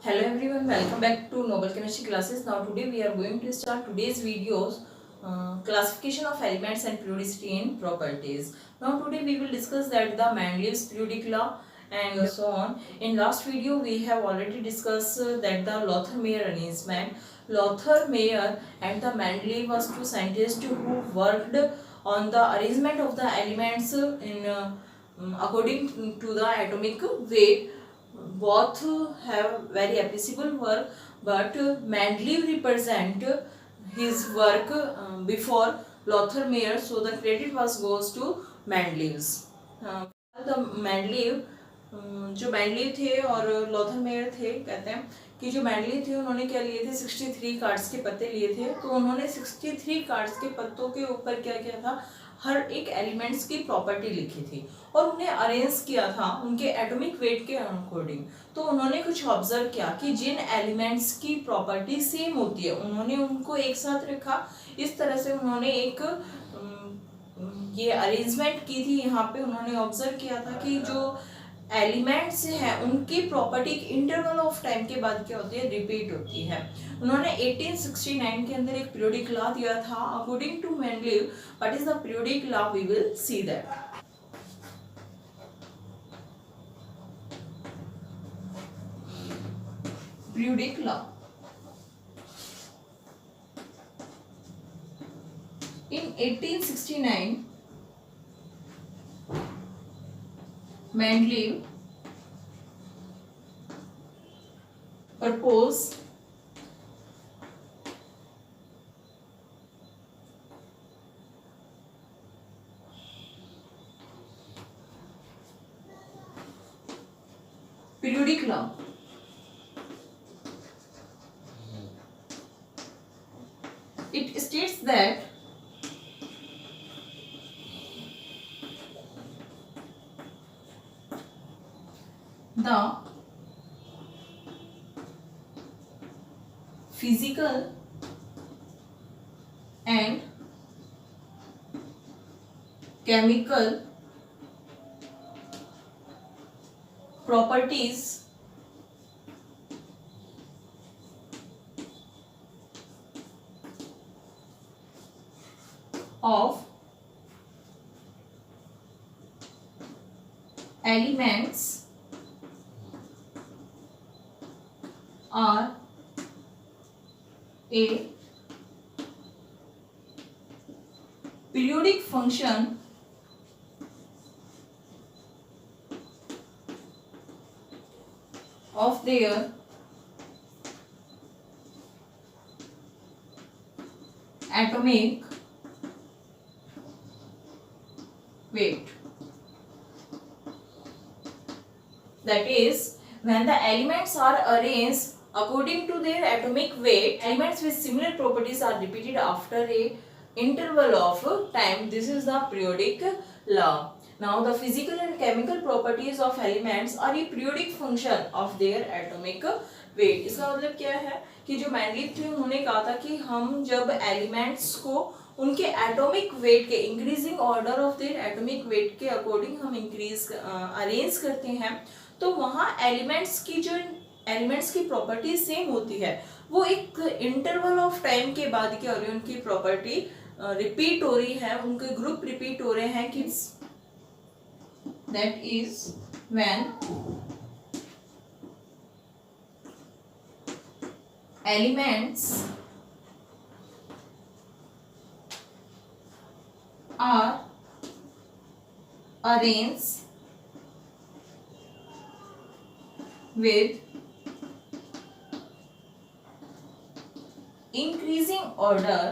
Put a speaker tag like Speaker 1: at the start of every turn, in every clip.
Speaker 1: Hello everyone, welcome back to Noble Chemistry classes. Now today we are going to start today's videos classification of elements and periodicity in properties. Now today we will discuss that the Mendeleev's periodic law and so on. In last video we have already discussed that the Lothar-Meyer arrangement. Lothar-Meyer and the Mendeleev was two scientists who worked on the arrangement of the elements according to the atomic weight. Both have very appreciable work, but Mendeleev represent his work before Lothar-Meyer, so the credit was goes to Mendeleev's. The Mendeleev जो Mendeleev थे और Lothar mayor थे, कहते हैं कि जो Mendeleev थे उन्होंने क्या लिए थे, 63 कार्ड्स के पत्ते लिए थे। तो उन्होंने 63 कार्ड्स के पत्तों के ऊपर क्या किया था, हर एक एलिमेंट्स की प्रॉपर्टी लिखी थी और उन्हें अरेंज किया था उनके एटॉमिक वेट के अकॉर्डिंग। तो उन्होंने कुछ ऑब्जर्व किया कि जिन एलिमेंट्स की प्रॉपर्टी सेम होती है उन्होंने उनको एक साथ रखा। इस तरह से उन्होंने एक ये अरेंजमेंट की थी। यहाँ पे उन्होंने ऑब्जर्व किया था कि जो एलिमेंट्स हैं उनकी प्रॉपर्टी इंटरवल ऑफ टाइम के बाद क्या होती है, रिपीट होती है। उन्होंने 1869 के अंदर एक पीरियोडिक लॉ दिया था according to Mendeleev. What is the periodic law, we will see that. Periodic law in 1869 Mendeleev proposed periodic law. It states that the physical and chemical properties of elements are a periodic function of their atomic weight. That is, when the elements are arranged according to their atomic weight, elements with similar properties are repeated after a interval of time. This is the periodic law. Now the physical and chemical properties of elements are a periodic function of their atomic weight. इसका मतलब क्या है कि जो Mendeleev थे उन्होंने कहा था कि हम जब एलिमेंट्स को उनके एटॉमिक वेट के increasing order of their atomic weight के अकॉर्डिंग हम अरेंज करते हैं, तो वहाँ एलिमेंट्स की प्रॉपर्टी सेम होती है। वो एक इंटरवल ऑफ टाइम के बाद क्या हो रही है, उनकी प्रॉपर्टी रिपीट हो रही है, उनके ग्रुप रिपीट हो रहे हैं। कि that is when elements are arranged with increasing order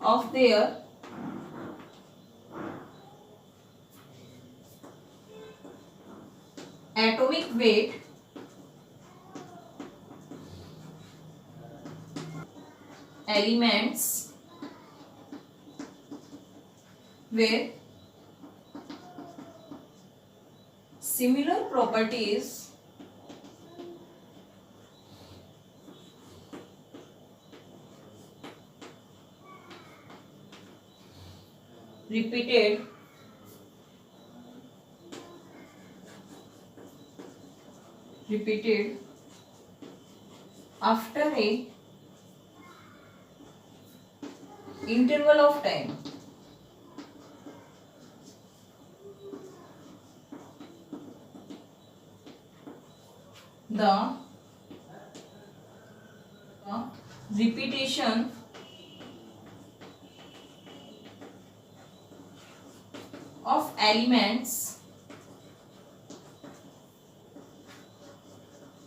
Speaker 1: of their atomic weight, elements with similar properties repeated after a interval of time. The repetition of elements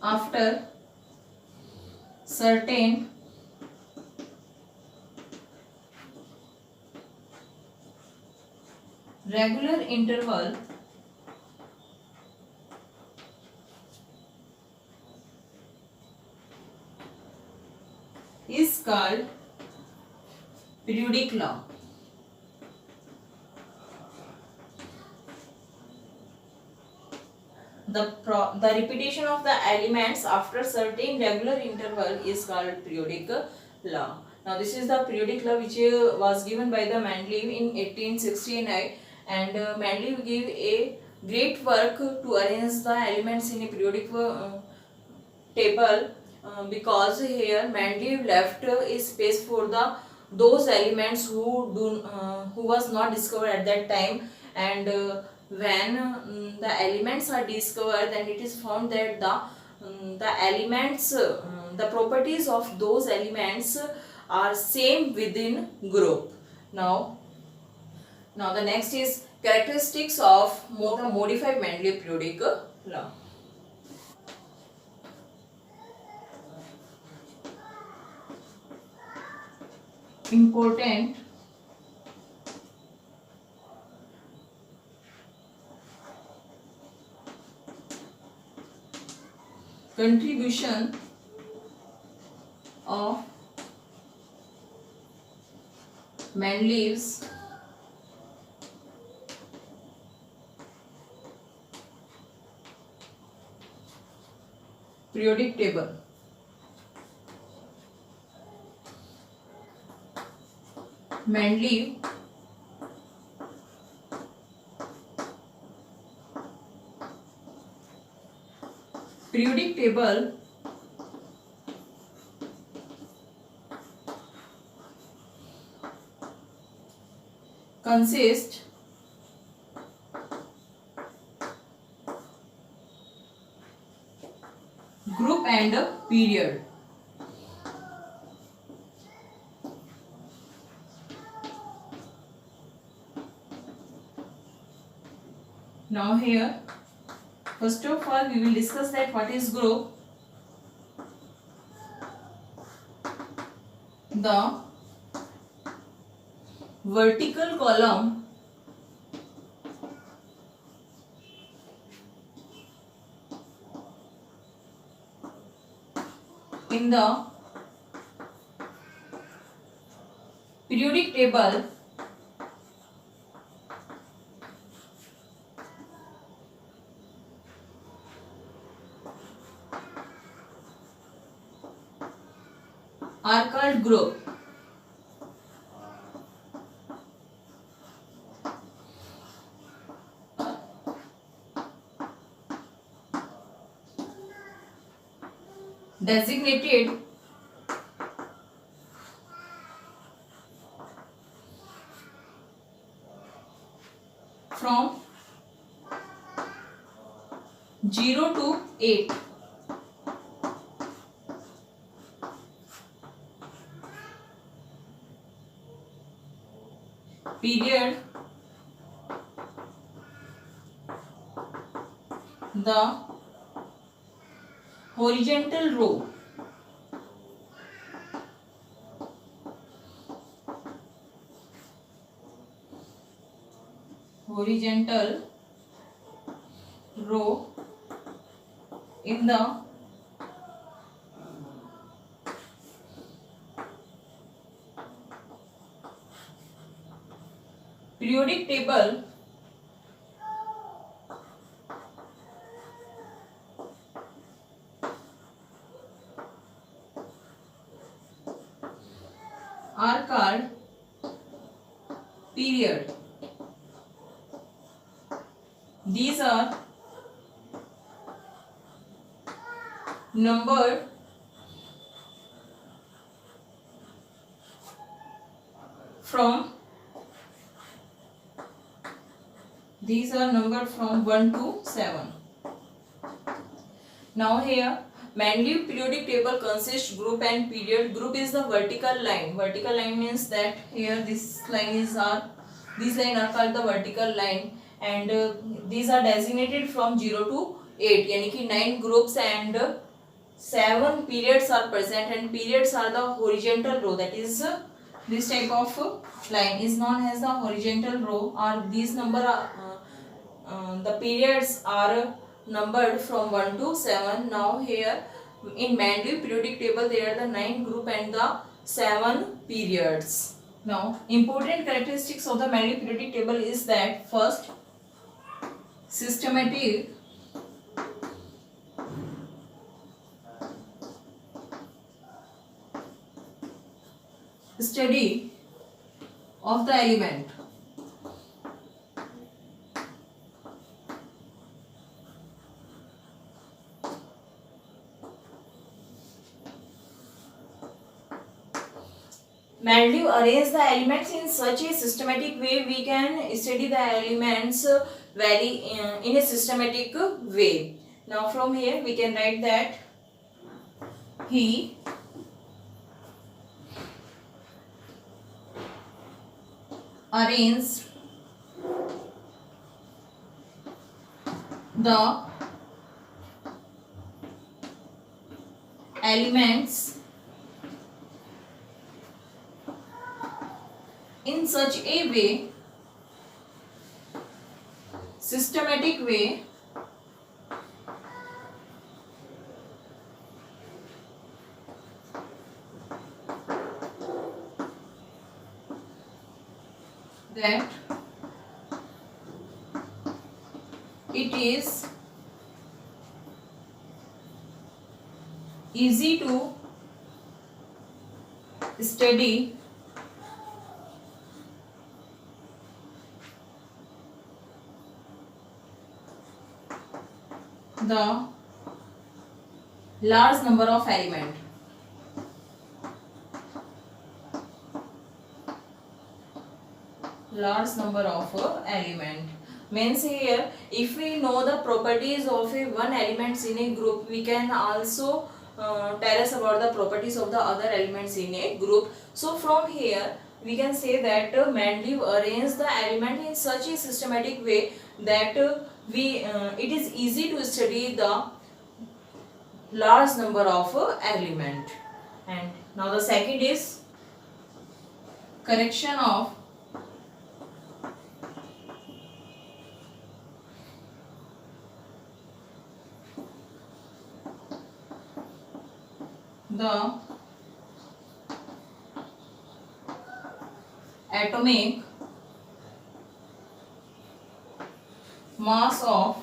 Speaker 1: after certain regular interval is called periodic law. The repetition of the elements after certain regular interval is called periodic law. Now this is the periodic law which was given by the Mendeleev in 1869, and Mendeleev gave a great work to arrange the elements in a periodic table, because here Mendeleev left a space for the those elements who was not discovered at that time, and when the elements are discovered, then it is found that the elements the properties of those elements are same within group. Now the next is characteristics of the modified Mendeleev periodic law. Important contribution of Mendeleev's periodic table. Mendeleev periodic table consists group and period. Now here, first of all, we will discuss that what is group. The vertical column in the periodic table are called group. Designated from 0 to 8. Period. The horizontal row in the periodic table are called period. These are numbered from 1 to 7. Now here Mendeleev periodic table consists group and period. Group is the vertical line. Vertical line means that here these lines are called the vertical line, and these are designated from 0 to 8, यानी कि 9 groups and 7 periods are present, and periods are the horizontal row, that is this type of line is known as the horizontal row, or these the periods are numbered from 1 to 7. Now here in Mendeleev periodic table there are the 9 group and the 7 periods. Now important characteristics of the Mendeleev periodic table is that first, systematic study of the element. Mendeleev arranged the elements in such a systematic way. We can study the elements in a systematic way. Now from here we can write that he arranged the elements in such a way, systematic way, that it is easy to study the large number of elements. Large number of element means here if we know the properties of a one elements in a group, we can also tell us about the properties of the other elements in a group. So from here we can say that Mendeleev arranged the element in such a systematic way that it is easy to study the large number of element. And now the second is correction of the atomic mass of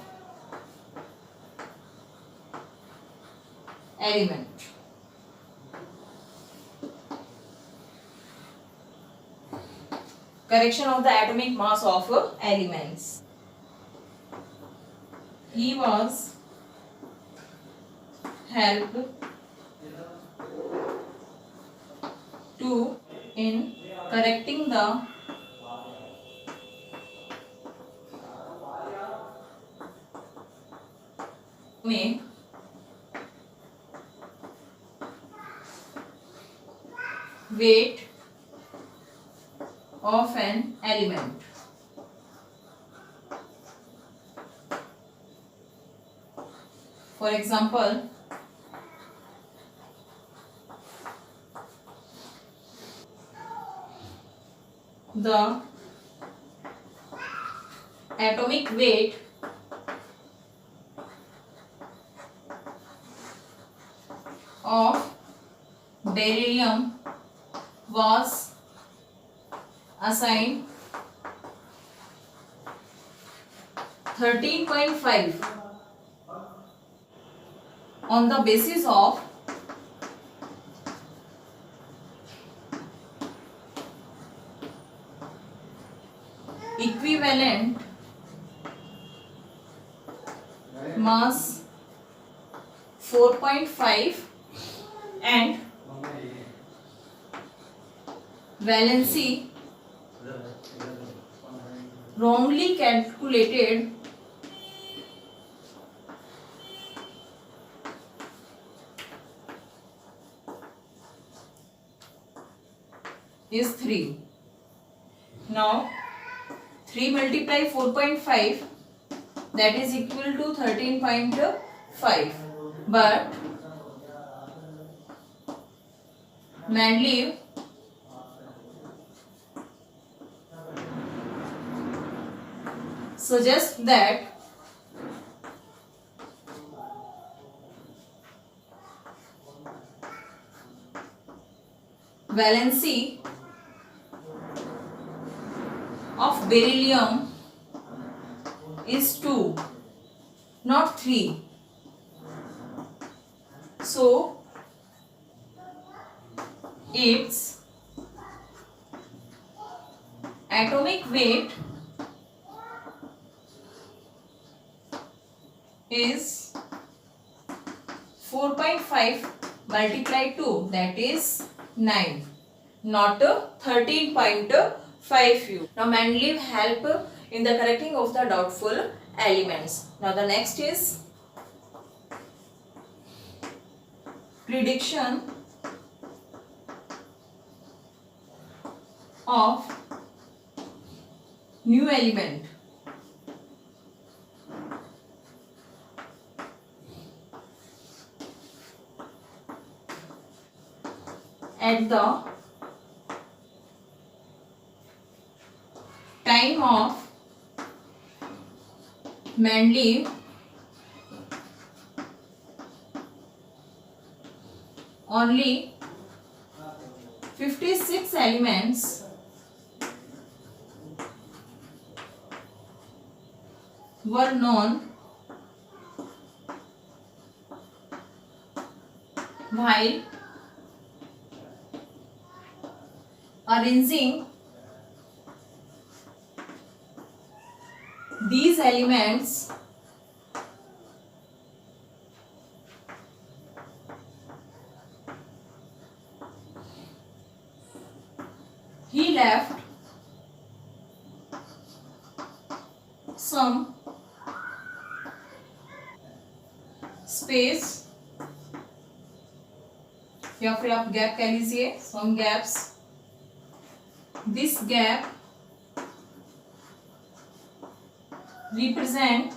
Speaker 1: element. Correction of the atomic mass of elements. He was helped to in correcting the atomic weight of an element. For example, the atomic weight of beryllium was assigned 13.5 on the basis of equivalent mass 4.5 and valency wrongly calculated is 3. Now 3 multiply 4.5, that is equal to 13.5, but Mendeleev suggests that valency of beryllium is 2, not 3. So its atomic weight is 4.5 multiplied 2, that is 9, not 13.5. Now Mendeleev help in the correcting of the doubtful elements. Now the next is prediction of new element. At the time of Mendeleev, only 56 elements were known, while arranging these elements he left some space, या फिर आप gap कह लीजिए, some gaps. This gap represent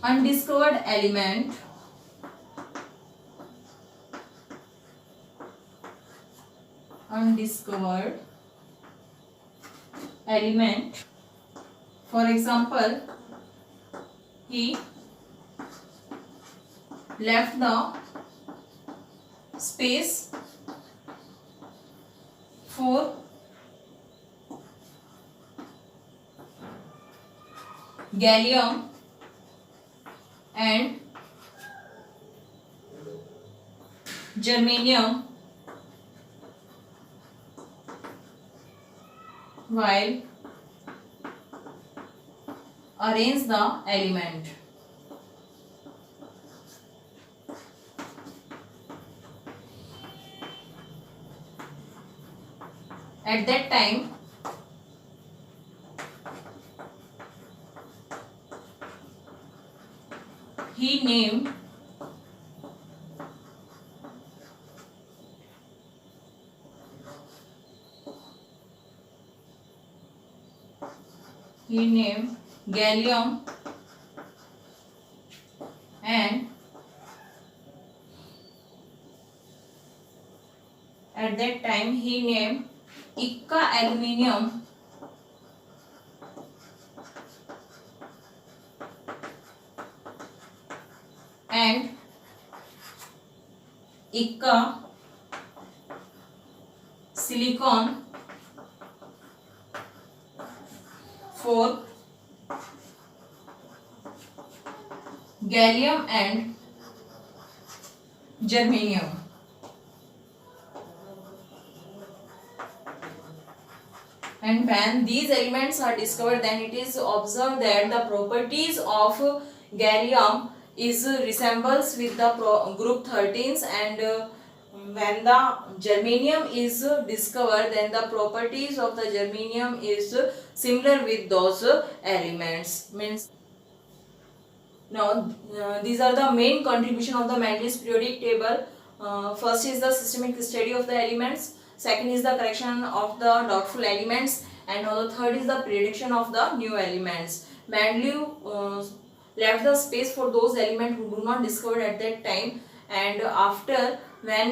Speaker 1: undiscovered element, For example, he left the space for gallium and germanium, while arrange the element. At that time, he named gallium and at that time he named Ika aluminium and Ika silicon for gallium and germanium. And when these elements are discovered, then it is observed that the properties of gallium is resembles with the group 13s, and when the germanium is discovered, then the properties of the germanium is similar with those elements. Means now these are the main contribution of the Mendeleev's periodic table. First is the systematic study of the elements, second is the correction of the doubtful elements, and now the third is the prediction of the new elements. Mendeleev left the space for those elements who do not discovered at that time, and after when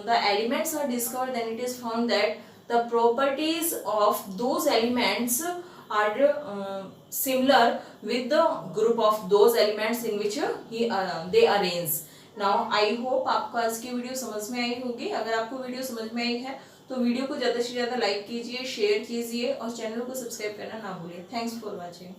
Speaker 1: the elements are discovered, then it is found that the properties of those elements are similar with the group of those elements in which they arrange. Now I hope आपको आज की video समझ में आई होगी. अगर आपको video समझ में आई है तो वीडियो को ज़्यादा से ज़्यादा लाइक कीजिए, शेयर कीजिए और चैनल को सब्सक्राइब करना ना भूलिए. Thanks for watching.